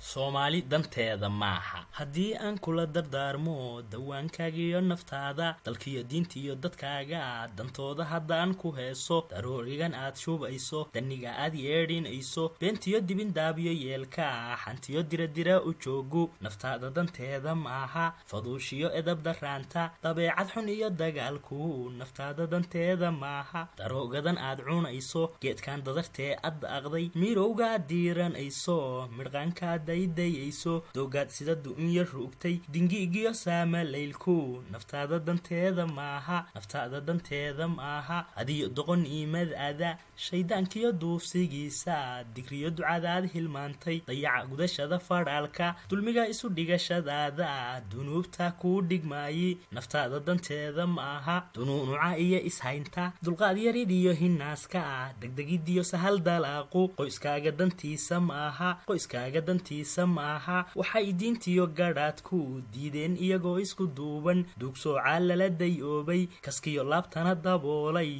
Soomaali danteeda maaha haddii aan kula dardaarmo dawaankaaga iyo naftaada dalkiyo diinta iyo dadkaaga dantooda haddaan ku heeso daroorigan aad shubayso daniga aad yeedhinayso beentiyo dibindaabiyo yeelka xantiyo diradira u joogu naftaada danteeda maaha faduushiyo edab daraanta dabeecad xun iyo dagaalku naftaada danteeda maaha daroogadan aad cunayso geedkan dadartee ad aqday mirowga diiranayso midqaanka daydayayso doogaad sida dunya ruugtay dingiigiyo saama leylku naftaada danteeda maaha adiyo doqon iimadaada shaydaankiyo duufsigiisa digriyo ducadaad hilmaantay dayaca gudashada fadhaalka dulmiga isu dhigashadaada dunuubta kuu dhigmaayi naftaada danteeda maaha dunuunuca iyo ishaynta dulqaad yarid iyo hinaaska degdegidiyo sahal dalaaqu qoyskaaga dantiisa maaha waxay diintiyo gadhaadku diideen iyagoo isku duuban duugsoocaa lala dayoobay kaskiyo laabtana daboolay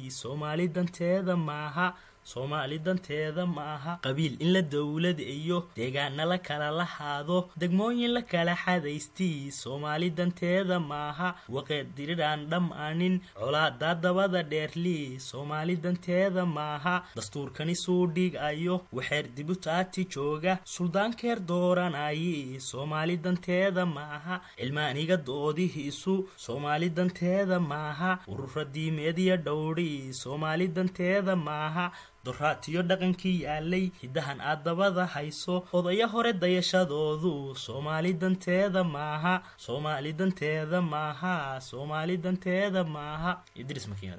Soomaali danteeda maaha qabiil in la dawlad iyo deegaana la kala lahaado degmooyin la kala xadaystay Soomaali danteeda maaha waqeed diridaan dhamaanin colaada dabada dheerli Soomaali danteeda maaha dastuurkani suu dhigayo waxeer dibutaati jooga suldaankeer dooranayay Soomaali danteeda maaha cilmaaniga doodihiisu Soomaali danteeda maaha ururadiimeed iyo dhowri Soomaali danteeda maaha doraatiyo dhaqankii yaalay hidahan aad dabada hayso odaya hore dayashadoodu Soomaali danteeda maaha Idris Makiinad